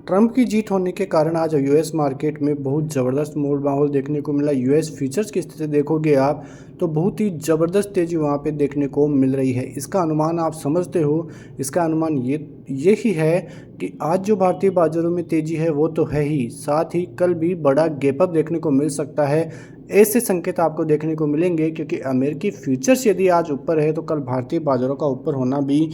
Trump की जीत होने के कारण आज यूएस मार्केट में बहुत ज़बरदस्त माहौल देखने को मिला। यूएस फ्यूचर्स की स्थिति देखोगे आप तो बहुत ही ज़बरदस्त तेज़ी वहाँ पे देखने को मिल रही है। इसका अनुमान आप समझते हो, इसका अनुमान यही है कि आज जो भारतीय बाजारों में तेज़ी है वो तो है ही, साथ ही कल भी बड़ा गैप अप देखने को मिल सकता है। ऐसे संकेत आपको देखने को मिलेंगे क्योंकि अमेरिकी फ्यूचर्स यदि आज ऊपर है तो कल भारतीय बाजारों का ऊपर होना भी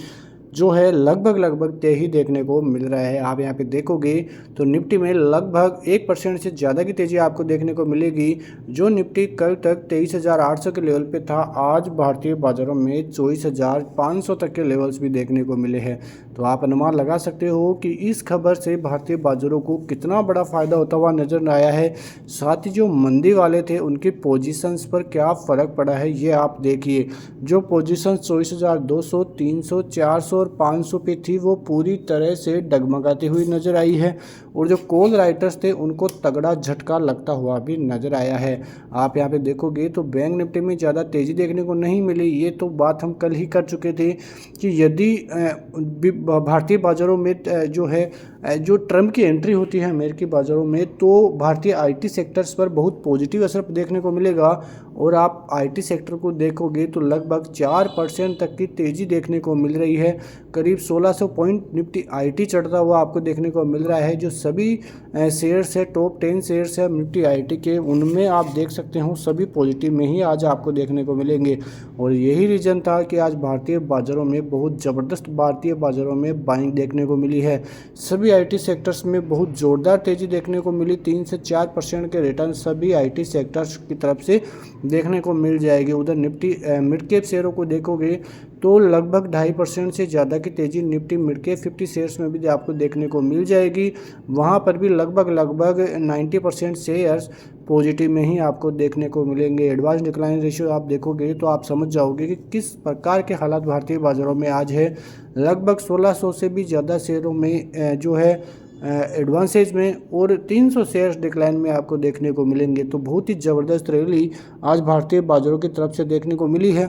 जो है लगभग तय ही देखने को मिल रहा है। आप यहाँ पे देखोगे तो निफ्टी में लगभग 1% से ज़्यादा की तेज़ी आपको देखने को मिलेगी। जो निफ्टी कल तक 23,800 के लेवल पे था, आज भारतीय बाज़ारों में 24,500 तक के लेवल्स भी देखने को मिले हैं। तो आप अनुमान लगा सकते हो कि इस खबर से भारतीय बाज़ारों को कितना बड़ा फ़ायदा होता हुआ नज़र आया है। साथ ही जो मंदी वाले थे उनकी पोजीशंस पर क्या फ़र्क पड़ा है ये आप देखिए। जो पोजीशन 24,200, 300, 400 और 500 पे थी वो पूरी तरह से डगमगाती हुई नज़र आई है और जो कॉल राइटर्स थे उनको तगड़ा झटका लगता हुआ भी नज़र आया है। आप यहाँ पे देखोगे तो बैंक निफ्टी में ज़्यादा तेज़ी देखने को नहीं मिली। ये तो बात हम कल ही कर चुके थे कि यदि भारतीय बाज़ारों में जो ट्रंप की एंट्री होती है अमेरिकी बाज़ारों में तो भारतीय आईटी सेक्टर्स पर बहुत पॉजिटिव असर देखने को मिलेगा। और आप आईटी सेक्टर को देखोगे तो लगभग 4% तक की तेज़ी देखने को मिल रही है। करीब 1600 पॉइंट निफ्टी आईटी चढ़ता हुआ आपको देखने को मिल रहा है। जो सभी शेयर्स है, टॉप 10 शेयर्स है निफ्टी आईटी के, उनमें आप देख सकते हो सभी पॉजिटिव में ही आज आपको देखने को मिलेंगे। और यही रीज़न था कि आज भारतीय बाज़ारों में बहुत ज़बरदस्त बाइंग देखने को मिली है। सभी आईटी सेक्टर्स में बहुत ज़ोरदार तेज़ी देखने को मिली। 3 से 4% के रिटर्न सभी आईटी सेक्टर्स की तरफ से देखने को मिल जाएगी। उधर निफ्टी मिड कैप शेयरों को देखोगे तो लगभग 2.5% से ज़्यादा की तेज़ी निफ्टी मिड कैप 50 शेयर्स में भी आपको देखने को मिल जाएगी। वहाँ पर भी लगभग 90% शेयर्स पॉजिटिव में ही आपको देखने को मिलेंगे। एडवांस डिक्लाइन रेशियो आप देखोगे तो आप समझ जाओगे कि किस प्रकार के हालात भारतीय बाज़ारों में आज है। लगभग 1600 से भी ज़्यादा शेयरों में जो है एडवांसेज में और 300 शेयर्स डिक्लाइन में आपको देखने को मिलेंगे। तो बहुत ही ज़बरदस्त रैली आज भारतीय बाज़ारों की तरफ से देखने को मिली है।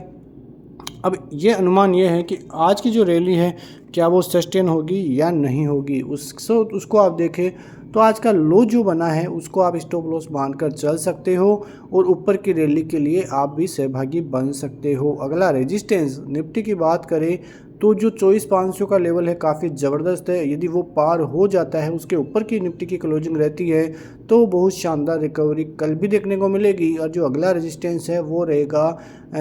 अब ये अनुमान ये है कि आज की जो रैली है क्या वो सस्टेन होगी या नहीं होगी। उसको आप देखें तो आज का लो जो बना है उसको आप स्टॉप लॉस बांधकर चल सकते हो और ऊपर की रैली के लिए आप भी सहभागी बन सकते हो। अगला रेजिस्टेंस निफ्टी की बात करें तो जो 24,500 का लेवल है काफ़ी ज़बरदस्त है। यदि वो पार हो जाता है, उसके ऊपर की निफ्टी की क्लोजिंग रहती है तो बहुत शानदार रिकवरी कल भी देखने को मिलेगी। और जो अगला रेजिस्टेंस है वो रहेगा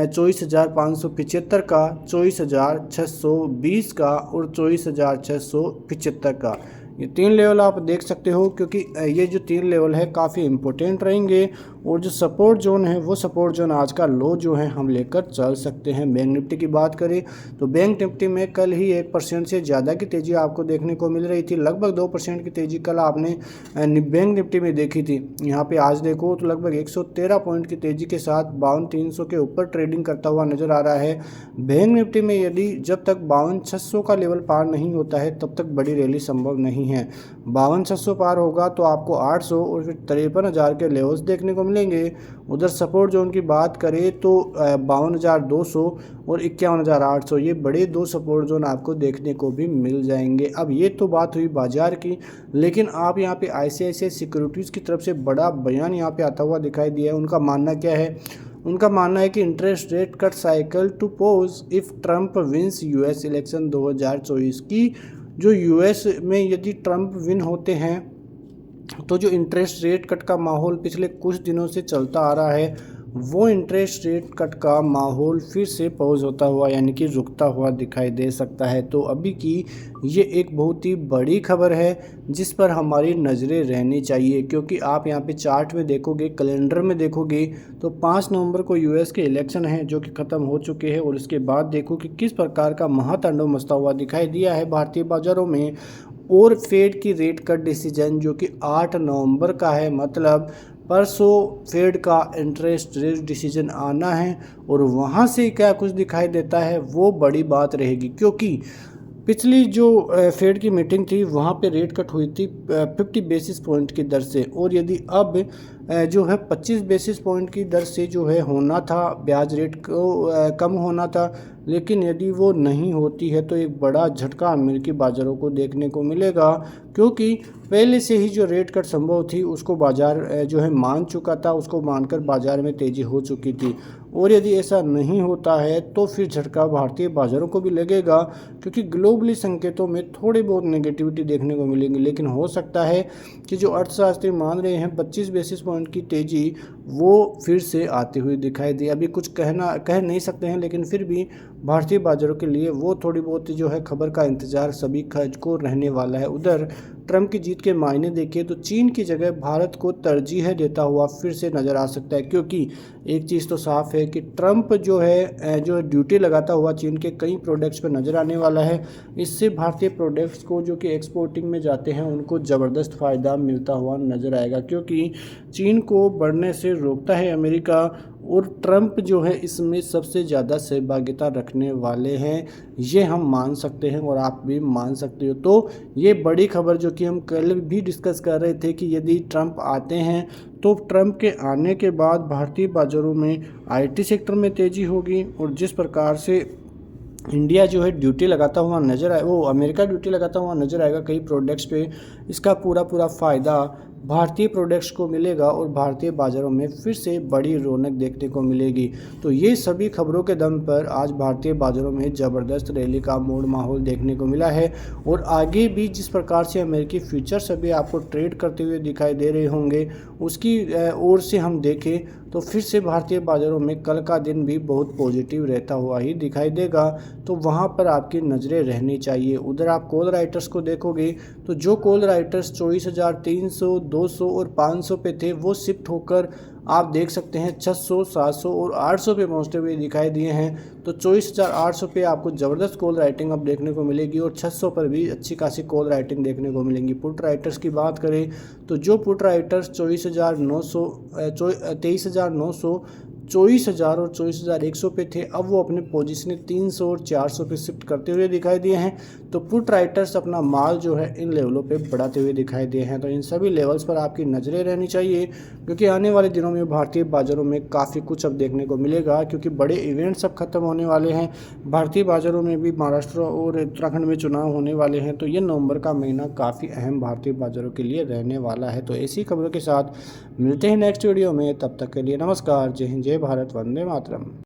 24,575 का, 24,620 का और 24,675 का। ये 3 लेवल आप देख सकते हो क्योंकि ये जो 3 लेवल है काफ़ी इम्पोर्टेंट रहेंगे। और जो सपोर्ट जोन है वो सपोर्ट जोन आज का लो जो है हम लेकर चल सकते हैं। बैंक निफ्टी की बात करें तो बैंक निफ्टी में कल ही 1% से ज़्यादा की तेज़ी आपको देखने को मिल रही थी। लगभग 2% की तेज़ी कल आपने बैंक निफ्टी में देखी थी। यहाँ पे आज देखो तो लगभग 113 पॉइंट की तेज़ी के साथ 52,300 के ऊपर ट्रेडिंग करता हुआ नज़र आ रहा है। बैंक निफ्टी में यदि जब तक 52,600 का लेवल पार नहीं होता है तब तक बड़ी रैली संभव नहीं है। 52,600 पार होगा तो आपको 800 और फिर 53,000 के लेवल्स देखने को मिलेंगे। उधर सपोर्ट जोन की बात करें तो 52,200 और 51,800 ये बड़े 2 सपोर्ट जोन आपको देखने को भी मिल जाएंगे। अब ये तो बात हुई बाजार की, लेकिन आप यहाँ पे आईसीआईसीआई सिक्योरिटीज़ की तरफ से बड़ा बयान यहाँ पे आता हुआ दिखाई दिया है। उनका मानना क्या है? उनका मानना है कि interest rate cut cycle to pause if Trump wins US election 2024 की। जो यूएस में यदि ट्रंप विन होते हैं तो जो इंटरेस्ट रेट कट का माहौल पिछले कुछ दिनों से चलता आ रहा है वो इंटरेस्ट रेट कट का माहौल फिर से पॉज होता हुआ यानी कि रुकता हुआ दिखाई दे सकता है। तो अभी की ये एक बहुत ही बड़ी खबर है जिस पर हमारी नज़रें रहनी चाहिए क्योंकि आप यहाँ पे चार्ट में देखोगे, कैलेंडर में देखोगे तो 5 नवंबर को यूएस के इलेक्शन हैं जो कि ख़त्म हो चुके हैं। और उसके बाद देखो कि किस प्रकार का महातांडव मचता हुआ दिखाई दिया है भारतीय बाज़ारों में। और फेड की रेट कट डिसीजन जो कि 8 नवंबर का है, मतलब परसों फेड का इंटरेस्ट रेट डिसीजन आना है और वहाँ से क्या कुछ दिखाई देता है वो बड़ी बात रहेगी। क्योंकि पिछली जो फेड की मीटिंग थी वहाँ पे रेट कट हुई थी 50 बेसिस पॉइंट की दर से और यदि अब जो है 25 बेसिस पॉइंट की दर से जो है होना था, ब्याज रेट को कम होना था लेकिन यदि वो नहीं होती है तो एक बड़ा झटका अमेरिकी बाज़ारों को देखने को मिलेगा, क्योंकि पहले से ही जो रेट कट संभव थी उसको बाज़ार जो है मान चुका था, उसको मानकर बाज़ार में तेज़ी हो चुकी थी। और यदि ऐसा नहीं होता है तो फिर झटका भारतीय बाज़ारों को भी लगेगा, क्योंकि ग्लोबली संकेतों में थोड़ी बहुत नेगेटिविटी देखने को मिलेंगी। लेकिन हो सकता है कि जो अर्थशास्त्री मान रहे हैं 25 बेसिस पॉइंट की तेज़ी, वो फिर से आती हुई दिखाई दे। अभी कुछ कह नहीं सकते हैं, लेकिन फिर भी भारतीय बाज़ारों के लिए वो थोड़ी बहुत जो है खबर का इंतज़ार सभी को रहने वाला है। उधर ट्रंप की जीत के मायने देखिए तो चीन की जगह भारत को तरजीह देता हुआ फिर से नज़र आ सकता है, क्योंकि एक चीज़ तो साफ़ है कि ट्रंप जो ड्यूटी लगाता हुआ चीन के कई प्रोडक्ट्स पर नज़र आने वाला है। इससे भारतीय प्रोडक्ट्स को जो कि एक्सपोर्टिंग में जाते हैं उनको ज़बरदस्त फ़ायदा मिलता हुआ नज़र आएगा, क्योंकि चीन को बढ़ने से रोकता है अमेरिका, और ट्रंप जो है इसमें सबसे ज़्यादा सहभागिता रखने वाले हैं। ये हम मान सकते हैं और आप भी मान सकते हो। तो ये बड़ी खबर जो कि हम कल भी डिस्कस कर रहे थे कि यदि ट्रंप आते हैं तो ट्रंप के आने के बाद भारतीय बाज़ारों में आईटी सेक्टर में तेज़ी होगी, और जिस प्रकार से इंडिया जो है ड्यूटी लगाता हुआ नज़र आए, वो अमेरिका ड्यूटी लगाता हुआ नज़र आएगा कई प्रोडक्ट्स पे, इसका पूरा फ़ायदा भारतीय प्रोडक्ट्स को मिलेगा और भारतीय बाज़ारों में फिर से बड़ी रौनक देखने को मिलेगी। तो ये सभी खबरों के दम पर आज भारतीय बाज़ारों में ज़बरदस्त रैली का मूड माहौल देखने को मिला है, और आगे भी जिस प्रकार से अमेरिकी फ्यूचर्स अभी आपको ट्रेड करते हुए दिखाई दे रहे होंगे, उसकी ओर से हम देखें तो फिर से भारतीय बाज़ारों में कल का दिन भी बहुत पॉजिटिव रहता हुआ ही दिखाई देगा। तो वहाँ पर आपकी नज़रें रहनी चाहिए। उधर आप कॉल राइटर्स को देखोगे तो जो कॉल राइटर्स 24,300, 200 और 500 पे थे, वो शिफ्ट होकर आप देख सकते हैं 600, 700 और 800 पे पहुँचते हुए दिखाई दिए हैं। तो 24,800 पे आपको ज़बरदस्त कॉल राइटिंग अब देखने को मिलेगी, और 600 पर भी अच्छी खासी कॉल राइटिंग देखने को मिलेंगी। पुट राइटर्स की बात करें तो जो पुट राइटर्स 24,900, 23,900, 24,000 और 24,100 पे थे, अब वो अपने पोजीशन 300 और 400 पे शिफ्ट करते हुए दिखाई दिए हैं। तो पुट राइटर्स अपना माल जो है इन लेवलों पे बढ़ाते हुए दिखाई दिए हैं। तो इन सभी लेवल्स पर आपकी नज़रें रहनी चाहिए, क्योंकि आने वाले दिनों में भारतीय बाज़ारों में काफ़ी कुछ अब देखने को मिलेगा, क्योंकि बड़े इवेंट्स अब खत्म होने वाले हैं। भारतीय बाज़ारों में भी महाराष्ट्र और उत्तराखंड में चुनाव होने वाले हैं। तो ये नवंबर का महीना काफ़ी अहम भारतीय बाज़ारों के लिए रहने वाला है। तो ऐसी खबरों के साथ मिलते हैं नेक्स्ट वीडियो में। तब तक के लिए नमस्कार, जय हिंद, जय भारत, वंदे मातरम।